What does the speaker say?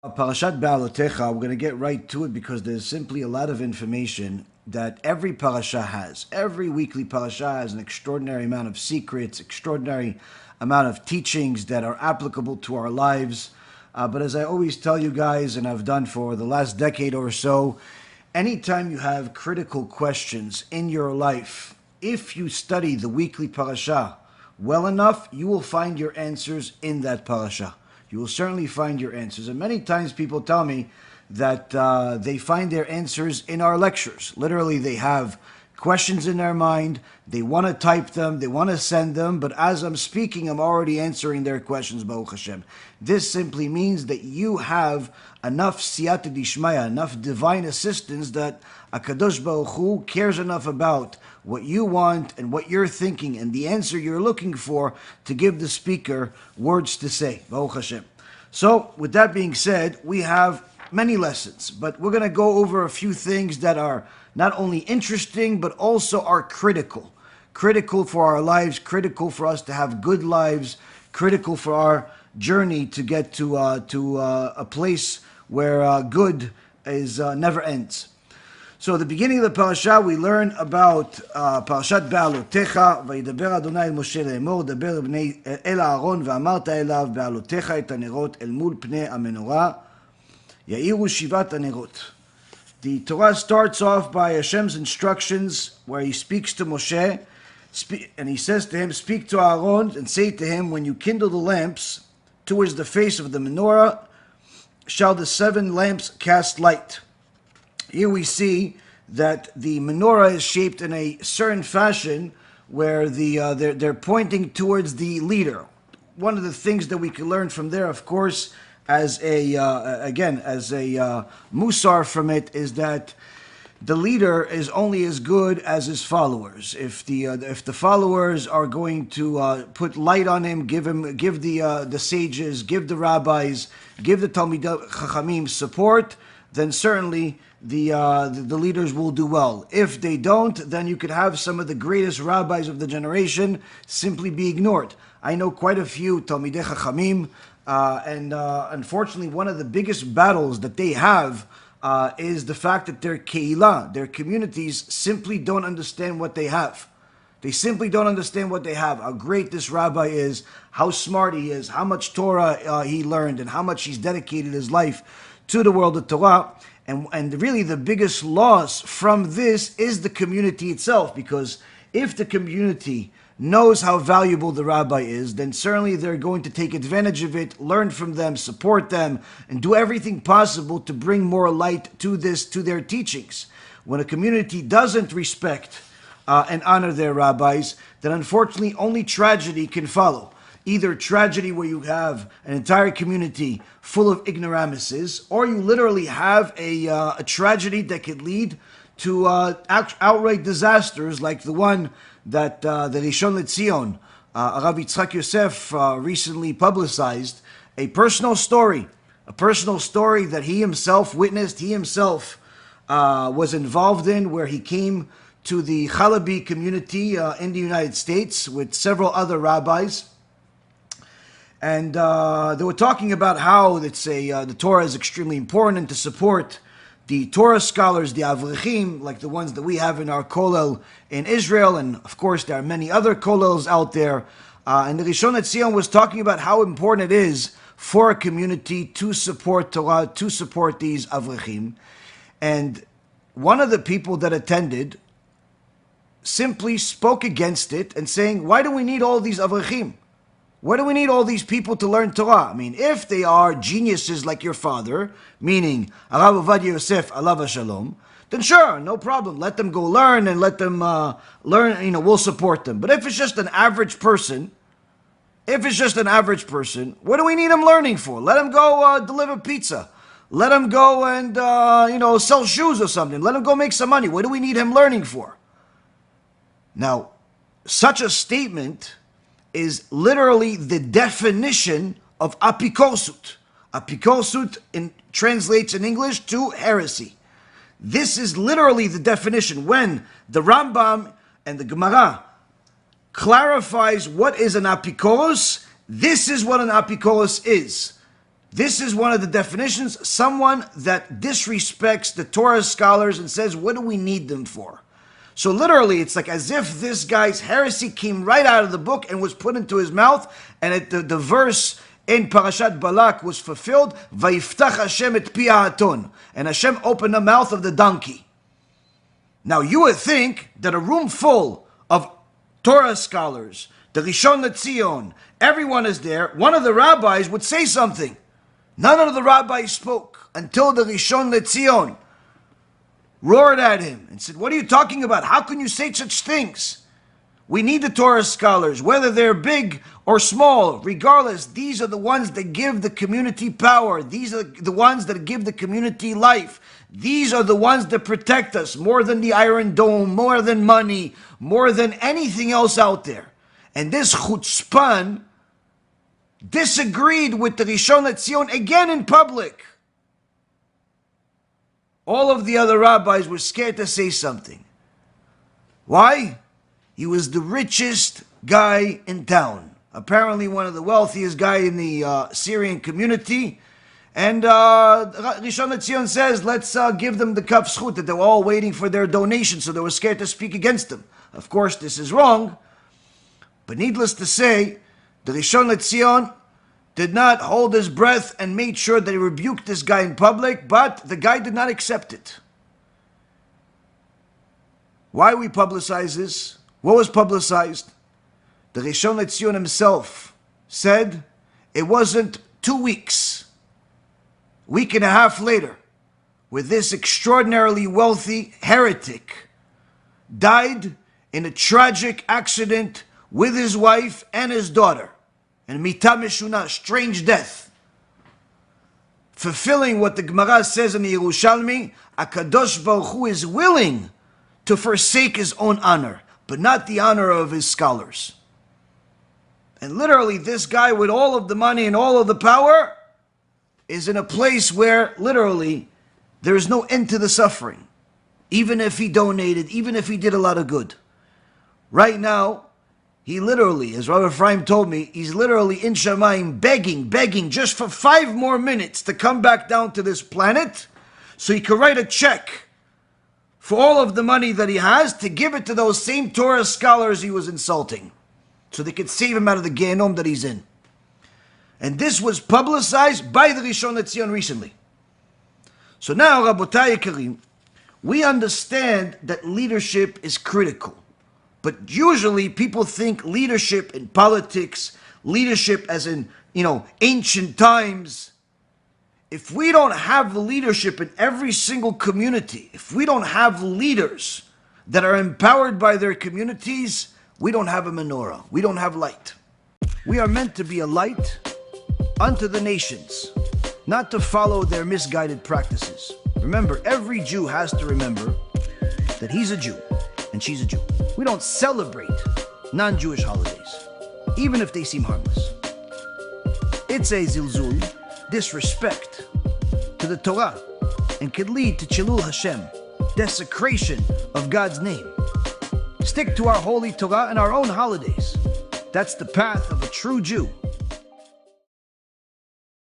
Parashat Beha'alotecha, we're going to get right to it because there's simply a lot of information that every parasha has. Every weekly parasha has an extraordinary amount of secrets, extraordinary amount of teachings that are applicable to our lives. But as I always tell you guys, and I've done for the last decade or so, anytime you have critical questions in your life, if you study the weekly parasha well enough, you will find your answers in that parasha. You will certainly find your answers. And many times people tell me that they find their answers in our lectures. Literally, they have questions in their mind, they want to type them, they want to send them, but as I'm speaking, I'm already answering their questions, Baruch Hashem. This simply means that you have enough siyata dishmaya, enough divine assistance that HaKadosh Baruch Hu cares enough about what you want and what you're thinking and the answer you're looking for to give the speaker words to say, Baruch Hashem. So, with that being said, we have many lessons, but we're going to go over a few things that are not only interesting, but also are critical. Critical for our lives, critical for us to have good lives, critical for our journey to get to a place where good is never ends. So at the beginning of the parasha, we learn about Parashat Beha'alotecha, וידבר אדוני אל משה לאמור, דבר אל אהרון ואמרת אליו בהעלותך את הנרות אל מול פני המנורה, יאירו שבעת הנרות. The Torah starts off by Hashem's instructions where he speaks to Moshe, and he says to him, speak to Aaron and say to him, when you kindle the lamps towards the face of the menorah, shall the 7 lamps cast light. Here we see that the menorah is shaped in a certain fashion where they're pointing towards the leader. One of the things that we can learn from there, of course, as a Mussar from it, is that the leader is only as good as his followers. If the followers are going to put light on him, give the sages, give the rabbis, give the Talmidei Chachamim support, then certainly the leaders will do well. If they don't, then you could have some of the greatest rabbis of the generation simply be ignored. I know quite a few Talmidei Chachamim, and unfortunately one of the biggest battles that they have is the fact that their keilah, their communities, simply don't understand what they have. They simply don't understand what they have, how great this rabbi is, how smart he is, how much Torah he learned, and how much he's dedicated his life to the world of Torah. And really the biggest loss from this is the community itself, because if the community knows how valuable the rabbi is, then certainly they're going to take advantage of it, learn from them, support them, and do everything possible to bring more light to their teachings. When a community doesn't respect and honor their rabbis, then unfortunately only tragedy can follow. Either tragedy where you have an entire community full of ignoramuses, or you literally have a tragedy that could lead to outright disasters like the one that the Rishon LeZion, Rabbi Yosef, recently publicized. A personal story that he himself witnessed, he himself was involved in, where he came to the Chalabi community in the United States with several other rabbis. And they were talking about how the Torah is extremely important, and to support the Torah scholars, the Avrechim, like the ones that we have in our kollel in Israel, and of course there are many other kollels out there. And the Rishon LeZion was talking about how important it is for a community to support Torah, to support these Avrechim. And one of the people that attended simply spoke against it and saying, why do we need all these Avrechim? Why do we need all these people to learn Torah? I mean, if they are geniuses like your father, meaning Rav Ovadia Yosef, alav shalom, then sure, no problem. Let them go learn and let them learn, we'll support them. But if it's just an average person, what do we need them learning for? Let them go deliver pizza. Let them go and, sell shoes or something. Let them go make some money. What do we need him learning for? Now, such a statement is literally the definition of apikorsut. Apikorsut translates in English to heresy. This is literally the definition. When the Rambam and the Gemara clarifies what is an apikoros, this is what an apikoros is. This is one of the definitions, someone that disrespects the Torah scholars and says, what do we need them for? So literally, it's like as if this guy's heresy came right out of the book and was put into his mouth, and the verse in Parashat Balak was fulfilled, Vayiftach Hashem et pi ha'aton, and Hashem opened the mouth of the donkey. Now you would think that a room full of Torah scholars, the Rishon LeZion, everyone is there, one of the rabbis would say something. None of the rabbis spoke until the Rishon LeZion roared at him and said, what are you talking about? How can you say such things? We need the Torah scholars, whether they're big or small, regardless. These are the ones that give the community power. These are the ones that give the community life. These are the ones that protect us more than the Iron Dome, more than money, more than anything else out there. And this chutzpan disagreed with the Rishon LeZion again in public. All of the other rabbis were scared to say something. Why? He was the richest guy in town. Apparently one of the wealthiest guy in the Syrian community. And Rishon LeZion says, let's give them the kaf zchut, that they were all waiting for their donation, so they were scared to speak against them. Of course, this is wrong. But needless to say, the Rishon LeZion did not hold his breath and made sure that he rebuked this guy in public, but the guy did not accept it. Why we publicize this? What was publicized? The Rishon LeZion himself said it wasn't 2 weeks, week and a half later, where this extraordinarily wealthy heretic died in a tragic accident with his wife and his daughter. And mita meshuna, strange death. Fulfilling what the Gemara says in the Yerushalmi, HaKadosh Baruch Hu is willing to forsake his own honor, but not the honor of his scholars. And literally, this guy with all of the money and all of the power is in a place where literally there is no end to the suffering. Even if he donated, even if he did a lot of good. Right now, he literally, as Rabbi Ephraim told me, he's literally in Shamayim begging just for 5 more minutes to come back down to this planet so he could write a check for all of the money that he has to give it to those same Torah scholars he was insulting so they could save him out of the Gehenom that he's in. And this was publicized by the Rishon LeZion recently. So now, Rabotai Karim, we understand that leadership is critical. But usually people think leadership in politics, leadership as in, ancient times. If we don't have leadership in every single community, if we don't have leaders that are empowered by their communities, we don't have a menorah. We don't have light. We are meant to be a light unto the nations, not to follow their misguided practices. Remember, every Jew has to remember that he's a Jew and she's a Jew. We don't celebrate non-Jewish holidays, even if they seem harmless. It's a zilzul, disrespect to the Torah, and could lead to Chilul Hashem, desecration of God's name. Stick to our holy Torah and our own holidays. That's the path of a true Jew.